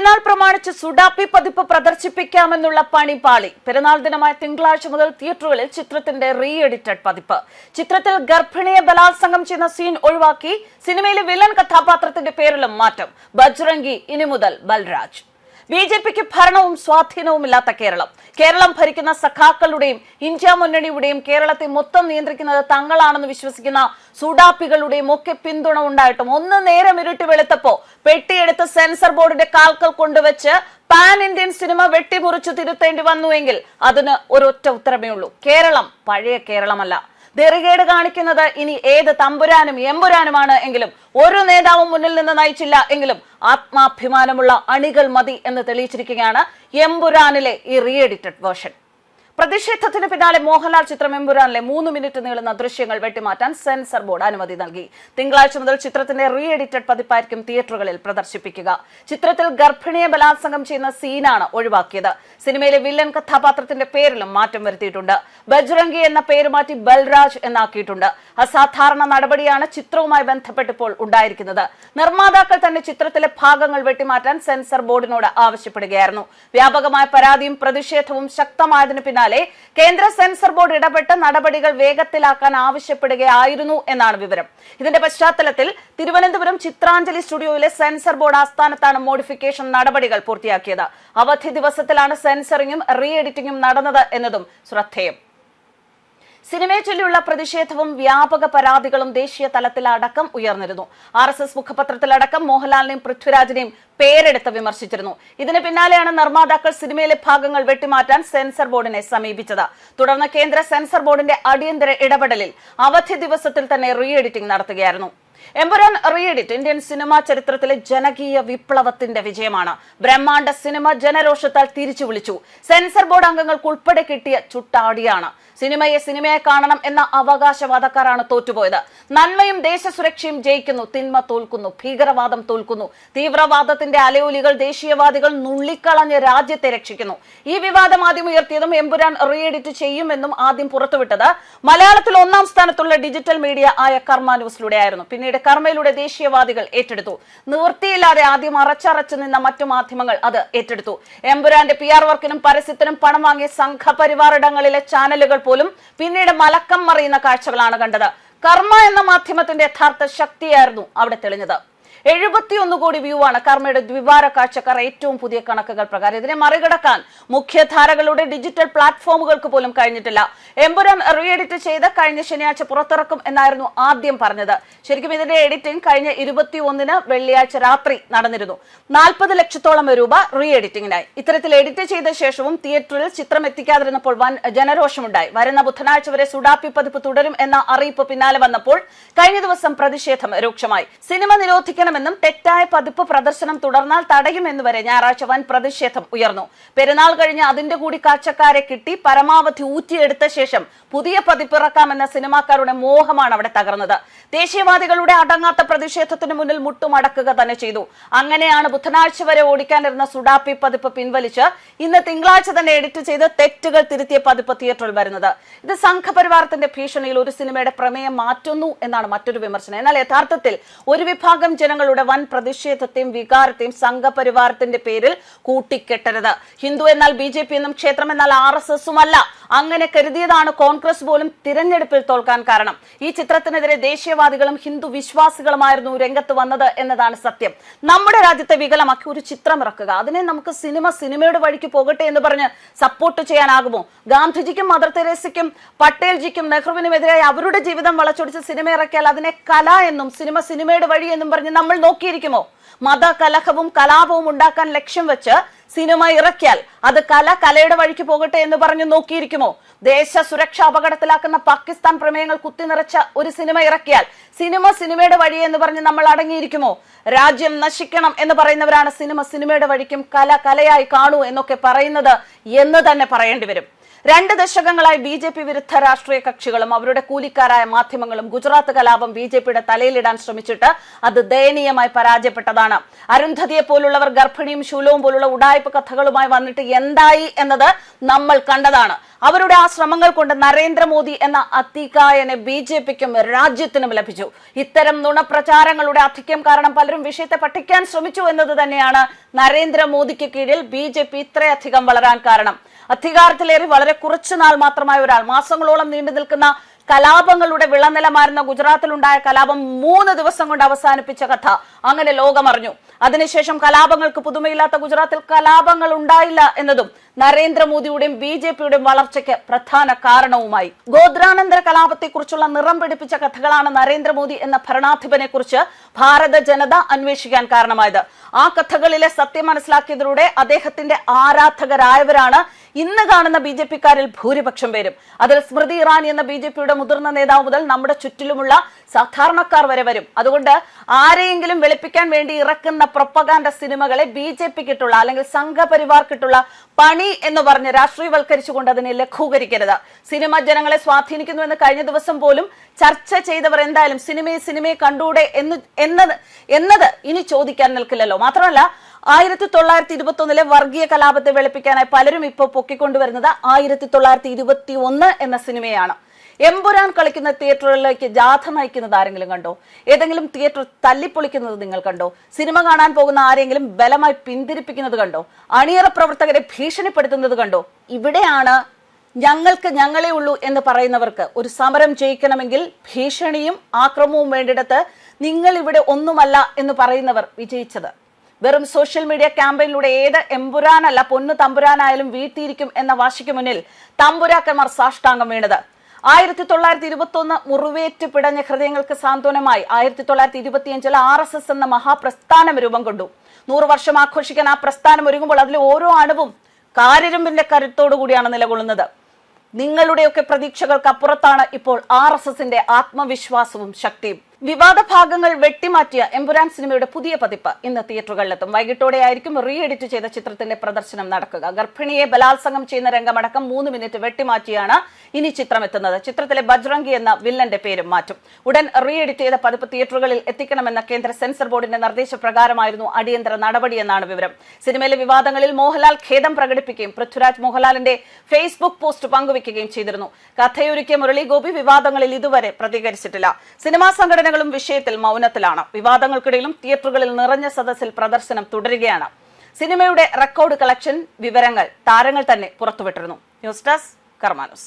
പെരുന്നാൾ പ്രമാണിച്ച് സുഡാപ്പി പതിപ്പ് പ്രദർശിപ്പിക്കാമെന്നുള്ള പണിപാളി. പെരുന്നാൾ ദിനമായ തിങ്കളാഴ്ച മുതൽ തിയേറ്ററുകളിൽ ചിത്രത്തിന്റെ റീ എഡിറ്റഡ് പതിപ്പ്. ചിത്രത്തിൽ ഗർഭിണിയെ ബലാത്സംഗം ചെയ്യുന്ന സീൻ ഒഴിവാക്കി സിനിമയിലെ വില്ലൻ കഥാപാത്രത്തിന്റെ പേരിലും മാറ്റം. ബജ്രംഗി ഇനി മുതൽ ബൽരാജ്. ബിജെപിക്ക് ഭരണവും സ്വാധീനവുമില്ലാത്ത കേരളം ഭരിക്കുന്ന സഖാക്കളുടെയും ഇന്ത്യ മുന്നണിയുടെയും കേരളത്തെ മൊത്തം നിയന്ത്രിക്കുന്നത് തങ്ങളാണെന്ന് വിശ്വസിക്കുന്ന സുഡാപ്പികളുടെയും ഒക്കെ പിന്തുണ ഉണ്ടായിട്ടും ഒന്ന് നേരം ഇരുട്ടി വെളുത്തപ്പോ പെട്ടിയെടുത്ത് സെൻസർ ബോർഡിന്റെ കാൽക്കൽ കൊണ്ടുവച്ച് പാൻ ഇന്ത്യൻ സിനിമ വെട്ടിമുറിച്ചു തിരുത്തേണ്ടി വന്നുവെങ്കിൽ അതിന് ഒരൊറ്റ ഉത്തരമേ ഉള്ളൂ: കേരളം പഴയ കേരളമല്ല. ധൃതികേട് കാണിക്കുന്നത് ഇനി ഏത് തമ്പുരാനും എമ്പുരാനുമാണ് എങ്കിലും ഒരു നേതാവും മുന്നിൽ നിന്ന് നയിച്ചില്ല എങ്കിലും ആത്മാഭിമാനമുള്ള അണികൾ മതി എന്ന് തെളിയിച്ചിരിക്കുകയാണ് എമ്പുരാനിലെ ഈ റീ എഡിറ്റഡ് വേർഷൻ. പ്രതിഷേധത്തിന് പിന്നാലെ മോഹൻലാൽ ചിത്രം എമ്പുരാനിലെ 3 മിനിറ്റ് നീളുന്ന ദൃശ്യങ്ങൾ വെട്ടിമാറ്റാൻ സെൻസർ ബോർഡ് അനുമതി നൽകി. തിങ്കളാഴ്ച മുതൽ ചിത്രത്തിന്റെ റീ എഡിറ്റഡ് പതിപ്പായിരിക്കും തിയേറ്ററുകളിൽ പ്രദർശിപ്പിക്കുക. ചിത്രത്തിൽ ഗർഭിണിയെ ബലാത്സംഗം ചെയ്യുന്ന സീനാണ് ഒഴിവാക്കിയത്. സിനിമയിലെ വില്ലൻ കഥാപാത്രത്തിന്റെ പേരിലും മാറ്റം വരുത്തിയിട്ടുണ്ട്. ബജ്രംഗി എന്ന പേര് മാറ്റി ബൽരാജ് എന്നാക്കിയിട്ടുണ്ട്. അസാധാരണ നടപടിയാണ് ചിത്രവുമായി ബന്ധപ്പെട്ടിപ്പോൾ ഉണ്ടായിരിക്കുന്നത്. നിർമ്മാതാക്കൾ തന്നെ ചിത്രത്തിലെ ഭാഗങ്ങൾ വെട്ടിമാറ്റാൻ സെൻസർ ബോർഡിനോട് ആവശ്യപ്പെടുകയായിരുന്നു. വ്യാപകമായ പരാതിയും പ്രതിഷേധവും ശക്തമായതിനു പിന്നാലെ കേന്ദ്ര സെൻസർ ബോർഡ് ഇടപെട്ട് നടപടികൾ വേഗത്തിലാക്കാൻ ആവശ്യപ്പെടുകയായിരുന്നു എന്നാണ് വിവരം. ഇതിന്റെ പശ്ചാത്തലത്തിൽ തിരുവനന്തപുരം ചിത്രാഞ്ജലി സ്റ്റുഡിയോയിലെ സെൻസർ ബോർഡ് ആസ്ഥാനത്താണ് മോഡിഫിക്കേഷൻ നടപടികൾ പൂർത്തിയാക്കിയത്. അവധി ദിവസത്തിലാണ് സെൻസറിങ്ങും റീ എഡിറ്റിംഗും നടന്നത് എന്നതും ശ്രദ്ധേയം. സിനിമയെ ചൊല്ലിയുള്ള പ്രതിഷേധവും വ്യാപക പരാതികളും ദേശീയ തലത്തിലടക്കം ഉയർന്നിരുന്നു. RSS മുഖപത്രത്തിലടക്കം മോഹൻലാലിനെയും പൃഥ്വിരാജിനെയും പേരെടുത്ത് വിമർശിച്ചിരുന്നു. ഇതിന് പിന്നാലെയാണ് നിർമ്മാതാക്കൾ സിനിമയിലെ ഭാഗങ്ങൾ വെട്ടിമാറ്റാൻ സെൻസർ ബോർഡിനെ സമീപിച്ചത്. തുടർന്ന് കേന്ദ്ര സെൻസർ ബോർഡിന്റെ അടിയന്തര ഇടപെടലിൽ അവധി ദിവസത്തിൽ തന്നെ റീ എഡിറ്റിംഗ് നടത്തുകയായിരുന്നു. Empuraan re edit Indian cinema ചരിത്രത്തിലെ ജനകീയ വിപ്ലവത്തിന്റെ വിജയമാണ്. ബ്രഹ്മാണ്ഡ സിനിമ ജനരോഷത്താൽ തിരിച്ചു വിളിച്ചു. സെൻസർ ബോർഡ് അംഗങ്ങൾക്ക് ഉൾപ്പെടെ കിട്ടിയ ചുട്ടാടിയാണ്. സിനിമയെ സിനിമയെ കാണണം എന്ന അവകാശവാദക്കാരാണ് തോറ്റുപോയത്. നന്മയും ദേശസുരക്ഷയും ജയിക്കുന്നു, തിന്മ തോൽക്കുന്നു, ഭീകരവാദം തോൽക്കുന്നു. തീവ്രവാദത്തിന്റെ അലയൊലികൾ ദേശീയവാദികൾ നുള്ളിക്കളഞ്ഞ് രാജ്യത്തെ രക്ഷിക്കുന്നു. ഈ വിവാദം ആദ്യം ഉയർത്തിയതും എമ്പുരാൻ റീ എഡിറ്റ് ചെയ്യുമെന്നും ആദ്യം പുറത്തുവിട്ടത് മലയാളത്തിൽ 1ാം സ്ഥാനത്തുള്ള ഡിജിറ്റൽ മീഡിയ ആയ കർമ്മ ന്യൂസിലൂടെയായിരുന്നു. പിന്നീട് കർമ്മയിലൂടെ ദേശീയവാദികൾ ഏറ്റെടുത്തു. നിവൃത്തിയില്ലാതെ ആദ്യം അറച്ചറച്ചു നിന്ന മറ്റു മാധ്യമങ്ങൾ അത് ഏറ്റെടുത്തു. എമ്പുരാന്റെ PR വർക്കിനും പരസ്യത്തിനും പണം വാങ്ങിയ സംഘപരിവാറിടങ്ങളിലെ ചാനലുകൾ പോലും പിന്നീട് മലക്കം മറിയുന്ന കാഴ്ചകളാണ് കണ്ടത്. കർമ്മ എന്ന മാധ്യമത്തിന്റെ യഥാർത്ഥ ശക്തിയായിരുന്നു അവിടെ തെളിഞ്ഞത്. 71 കോടി വ്യൂ ആണ് കർമ്മയുടെ ദ്വിവാര കാഴ്ചക്കാർ ഏറ്റവും പുതിയ കണക്കുകൾ പ്രകാരം. ഇതിനെ മറികടക്കാൻ മുഖ്യധാരകളുടെ ഡിജിറ്റൽ പ്ലാറ്റ്ഫോമുകൾക്ക് പോലും കഴിഞ്ഞിട്ടില്ല. എമ്പുരാൻ റീ എഡിറ്റ് ചെയ്ത് കഴിഞ്ഞ ശനിയാഴ്ച പുറത്തിറക്കും എന്നായിരുന്നു ആദ്യം പറഞ്ഞത്. ശരിക്കും ഇതിന്റെ എഡിറ്റിംഗ് കഴിഞ്ഞ 21-ന് വെള്ളിയാഴ്ച രാത്രി നടന്നിരുന്നു. 40 ലക്ഷത്തോളം രൂപ റീ എഡിറ്റിംഗിനായി. ഇത്തരത്തിൽ എഡിറ്റ് ചെയ്ത ശേഷവും തിയേറ്ററിൽ ചിത്രം എത്തിക്കാതിരുന്നപ്പോൾ വൻ ജനരോഷമുണ്ടായി. വരുന്ന ബുധനാഴ്ച വരെ സുഡാപ്പി പതിപ്പ് തുടരും എന്ന അറിയിപ്പ് പിന്നാലെ വന്നപ്പോൾ കഴിഞ്ഞ ദിവസം പ്രതിഷേധം രൂക്ഷമായി. സിനിമ നിരോധിക്കണം ും തെറ്റായ പതിപ്പ് പ്രദർശനം തുടർന്നാൽ തടയുമെന്ന് വരെ ഞായറാഴ്ച വൻ പ്രതിഷേധം ഉയർന്നു. പെരുന്നാൾ കഴിഞ്ഞ് അതിന്റെ കൂടി കാഴ്ചക്കാരെ കിട്ടി പരമാവധി ഊറ്റിയെടുത്ത ശേഷം പുതിയ പതിപ്പിറക്കാമെന്ന സിനിമാക്കാരുടെ മോഹമാണ് അവിടെ തകർന്നത്. ദേശീയവാദികളുടെ അടങ്ങാത്ത പ്രതിഷേധത്തിന് മുന്നിൽ മുട്ടുമടക്കുക തന്നെ ചെയ്തു. അങ്ങനെയാണ് ബുധനാഴ്ച വരെ ഓടിക്കാനിരുന്ന സുഡാപ്പി പതിപ്പ് പിൻവലിച്ച് ഇന്ന് തിങ്കളാഴ്ച തന്നെ എഡിറ്റ് ചെയ്ത് തെറ്റുകൾ തിരുത്തിയ പതിപ്പ് തിയേറ്ററിൽ വരുന്നത്. ഇത് സംഘപരിവാരത്തിന്റെ ഭീഷണിയിൽ ഒരു സിനിമയുടെ പ്രമേയം മാറ്റുന്നു എന്നാണ് മറ്റൊരു വിമർശനം. എന്നാൽ യഥാർത്ഥത്തിൽ ഒരു വിഭാഗം ജനങ്ങൾ വൻ പ്രതിഷേധത്തെയും വികാരത്തെയും സംഘപരിവാരത്തിന്റെ പേരിൽ കൂട്ടിക്കെട്ടരുത്. ഹിന്ദു എന്നാൽ BJP എന്നും ക്ഷേത്രം എന്നാൽ RSSും അല്ല. അങ്ങനെ കരുതിയതാണ് കോൺഗ്രസ് പോലും തിരഞ്ഞെടുപ്പിൽ തോൽക്കാൻ കാരണം. ഈ ചിത്രത്തിനെതിരെ ദേശീയവാദികളും ഹിന്ദു വിശ്വാസികളുമായിരുന്നു രംഗത്ത് വന്നത് എന്നതാണ് സത്യം. നമ്മുടെ രാജ്യത്തെ വികലമാക്കി ഒരു ചിത്രം ഇറക്കുക, അതിനെ നമുക്ക് സിനിമയുടെ വഴിക്ക് പോകട്ടെ എന്ന് പറഞ്ഞ് സപ്പോർട്ട് ചെയ്യാനാകുമോ? ഗാന്ധിജിക്കും മദർ തെരേസയ്ക്കും പട്ടേൽജിക്കും നെഹ്റുവിനുമെതിരായി അവരുടെ ജീവിതം വളച്ചൊടിച്ച് സിനിമ ഇറക്കിയാൽ അതിനെ കല എന്നും സിനിമയുടെ വഴി എന്നും പറഞ്ഞ് നമ്മൾ നോക്കിയിരിക്കുമോ? മതകലഹവും കലാപവും ഉണ്ടാക്കാൻ ലക്ഷ്യം വെച്ച് സിനിമ ഇറക്കിയാൽ അത് കലയുടെ വഴിക്ക് പോകട്ടെ എന്ന് പറഞ്ഞു നോക്കിയിരിക്കുമോ? ദേശ സുരക്ഷ അപകടത്തിലാക്കുന്ന പാകിസ്ഥാൻ പ്രമേയങ്ങൾ കുത്തിനിറച്ച ഒരു സിനിമ ഇറക്കിയാൽ സിനിമയുടെ വഴി എന്ന് പറഞ്ഞ് നമ്മൾ അടങ്ങിയിരിക്കുമോ? രാജ്യം നശിക്കണം എന്ന് പറയുന്നവരാണ് സിനിമയുടെ വഴിക്കും കലയായി കാണൂ എന്നൊക്കെ പറയുന്നത് എന്ന് തന്നെ പറയേണ്ടി വരും. 2 ദശകങ്ങളായി ബി.ജെ.പി. വിരുദ്ധ രാഷ്ട്രീയ കക്ഷികളും അവരുടെ കൂലിക്കാരായ മാധ്യമങ്ങളും ഗുജറാത്ത് കലാപം ബി.ജെ.പിയുടെ തലയിലിടാൻ ശ്രമിച്ചിട്ട് അത് ദയനീയമായി പരാജയപ്പെട്ടതാണ്. അരുന്ധതിയെ പോലുള്ളവർ ഗർഭിണിയും ശൂലവും പോലുള്ള ഉഡായിപ്പ് കഥകളുമായി വന്നിട്ട് എന്തായി എന്നത് നമ്മൾ കണ്ടതാണ്. അവരുടെ ആ ശ്രമങ്ങൾ കൊണ്ട് നരേന്ദ്രമോദി എന്ന അതികായനെ ബി.ജെ.പിക്കും രാജ്യത്തിനും ലഭിച്ചു. ഇത്തരം നുണപ്രചാരങ്ങളുടെ അധിക്യം കാരണം പലരും വിഷയത്തെ പഠിക്കാൻ ശ്രമിച്ചു എന്നത് തന്നെയാണ് നരേന്ദ്രമോദിക്ക് കീഴിൽ ബി.ജെ.പി. ഇത്രയധികം വളരാൻ കാരണം. അധികാരത്തിലേറി വളരെ കുറച്ചുനാൾ മാത്രമായ ഒരാൾ മാസങ്ങളോളം നീണ്ടു നിൽക്കുന്ന കലാപങ്ങളുടെ വിളനിലമായിരുന്ന ഗുജറാത്തിലുണ്ടായ കലാപം 3 ദിവസം കൊണ്ട് അവസാനിപ്പിച്ച കഥ അങ്ങനെ ലോകമറിഞ്ഞു. അതിനുശേഷം കലാപങ്ങൾക്ക് പുതുമയില്ലാത്ത ഗുജറാത്തിൽ കലാപങ്ങൾ ഉണ്ടായില്ല എന്നതും നരേന്ദ്രമോദിയുടെയും ബി.ജെ.പിയുടെയും വളർച്ചയ്ക്ക് പ്രധാന കാരണവുമായി. ഗോദ്രാനന്തര കലാപത്തെക്കുറിച്ചുള്ള നിറം പിടിപ്പിച്ച കഥകളാണ് നരേന്ദ്രമോദി എന്ന ഭരണാധിപനെ കുറിച്ച് ഭാരത ജനത അന്വേഷിക്കാൻ കാരണമായത്. ആ കഥകളിലെ സത്യം മനസ്സിലാക്കിയതിലൂടെ അദ്ദേഹത്തിന്റെ ആരാധകരായവരാണ് ഇന്ന് കാണുന്ന ബി.ജെ.പിക്കാരിൽ ഭൂരിപക്ഷം പേരും. അതിൽ സ്മൃതി ഇറാനി എന്ന ബി.ജെ.പിയുടെ മുതിർന്ന നേതാവ് മുതൽ നമ്മുടെ ചുറ്റിലുമുള്ള സാധാരണക്കാർ വരെ വരും. അതുകൊണ്ട് ആരെയെങ്കിലും വെളുപ്പിക്കാൻ വേണ്ടി ഇറക്കുന്ന പ്രൊപ്പഗാൻഡ സിനിമകളെ ബി.ജെ.പിക്കിട്ടുള്ള അല്ലെങ്കിൽ സംഘപരിവാർക്കിട്ടുള്ള പണി എന്ന് പറഞ്ഞ് രാഷ്ട്രീയവൽക്കരിച്ചുകൊണ്ട് അതിനെ ലഘൂകരിക്കരുത്. സിനിമ ജനങ്ങളെ സ്വാധീനിക്കുന്നു എന്ന് കഴിഞ്ഞ ദിവസം പോലും ചർച്ച ചെയ്തവർ എന്തായാലും സിനിമയെ കണ്ടൂടെ എന്നത് ഇനി ചോദിക്കാൻ നിൽക്കില്ലല്ലോ. മാത്രമല്ല 1921 വർഗീയ കലാപത്തെ വെളുപ്പിക്കാനായി പലരും ഇപ്പോൾ പൊക്കിക്കൊണ്ടുവരുന്നത് 1921 എന്ന സിനിമയാണ്. എമ്പുരാൻ കളിക്കുന്ന തിയേറ്ററുകളിലേക്ക് ജാഥ നയിക്കുന്നത് ആരെങ്കിലും കണ്ടോ? ഏതെങ്കിലും തിയേറ്റർ തല്ലിപ്പൊളിക്കുന്നത് നിങ്ങൾ കണ്ടോ? സിനിമ കാണാൻ പോകുന്ന ആരെങ്കിലും ബലമായി പിന്തിരിപ്പിക്കുന്നത് കണ്ടോ? അണിയറ പ്രവർത്തകരെ ഭീഷണിപ്പെടുത്തുന്നത് കണ്ടോ? ഇവിടെയാണ് ഞങ്ങൾക്ക് ഞങ്ങളേ ഉള്ളൂ എന്ന് പറയുന്നവർക്ക് ഒരു സമരം ജയിക്കണമെങ്കിൽ ഭീഷണിയും ആക്രമവും വേണ്ടിടത്ത് നിങ്ങൾ ഇവിടെ ഒന്നുമല്ല എന്ന് പറയുന്നവർ വിജയിച്ചത്. വെറും സോഷ്യൽ മീഡിയ ക്യാമ്പയിനിലൂടെ ഏത് എമ്പുരാനല്ല പൊന്നു തമ്പുരാനായാലും വീഴ്ത്തിയിരിക്കും എന്ന വാശിക്ക് മുന്നിൽ തമ്പുരാക്കന്മാർ സാഷ്ടാംഗം വീണത്. 1921 മുറിവേറ്റ് പിടഞ്ഞ ഹൃദയങ്ങൾക്ക് സാന്ത്വനമായി 1925 RSS എന്ന മഹാപ്രസ്ഥാനം രൂപം കൊണ്ടു. 100 വർഷം ആഘോഷിക്കാൻ ആ പ്രസ്ഥാനം ഒരുങ്ങുമ്പോൾ അതിലെ ഓരോ അണുവും കാരിരുമ്പിന്റെ കരുത്തോടു കൂടിയാണ് നിലകൊള്ളുന്നത്. നിങ്ങളുടെയൊക്കെ പ്രതീക്ഷകൾക്ക് അപ്പുറത്താണ് ഇപ്പോൾ RSSന്റെ ആത്മവിശ്വാസവും ശക്തിയും. വിവാദ ഭാഗങ്ങൾ വെട്ടിമാറ്റിയ എമ്പുരാൻ സിനിമയുടെ പുതിയ പതിപ്പ് ഇന്ന് തിയേറ്ററുകളിലെത്തും. വൈകിട്ടോടെയായിരിക്കും റീ എഡിറ്റ് ചെയ്ത ചിത്രത്തിന്റെ പ്രദർശനം നടക്കുക. ഗർഭിണിയെ ബലാത്സംഗം ചെയ്യുന്ന രംഗമടക്കം 3 മിനിറ്റ് വെട്ടിമാറ്റിയാണ് ഇനി ചിത്രം എത്തുന്നത്. ചിത്രത്തിലെ ബജ്രംഗി എന്ന വില്ലന്റെ പേരും മാറ്റും. ഉടൻ റീ എഡിറ്റ് ചെയ്ത പതിപ്പ് തിയേറ്ററുകളിൽ എത്തിക്കണമെന്ന കേന്ദ്ര സെൻസർ ബോർഡിന്റെ നിർദ്ദേശപ്രകാരമായിരുന്നു അടിയന്തര നടപടിയെന്നാണ് വിവരം. സിനിമയിലെ വിവാദങ്ങളിൽ മോഹൻലാൽ ഖേദം പ്രകടിപ്പിക്കുകയും പൃഥ്വിരാജ് മോഹൻലാലിന്റെ ഫേസ്ബുക്ക് പോസ്റ്റ് പങ്കുവയ്ക്കുകയും ചെയ്തിരുന്നു. കഥയൊരുക്കിയ മുരളി ഗോപി വിവാദങ്ങളിൽ ഇതുവരെ പ്രതികരിച്ചിട്ടില്ല. സിനിമാ സംഘടനകളും വിഷയത്തിൽ മൗനത്തിലാണ്. വിവാദങ്ങൾക്കിടയിലും തിയേറ്ററുകളിൽ നിറഞ്ഞ സദസ്സിൽ പ്രദർശനം തുടരുകയാണ്. സിനിമയുടെ റെക്കോർഡ് കളക്ഷൻ വിവരങ്ങൾ താരങ്ങൾ തന്നെ പുറത്തുവിട്ടിരുന്നു. News desk കർമാനൂസ്.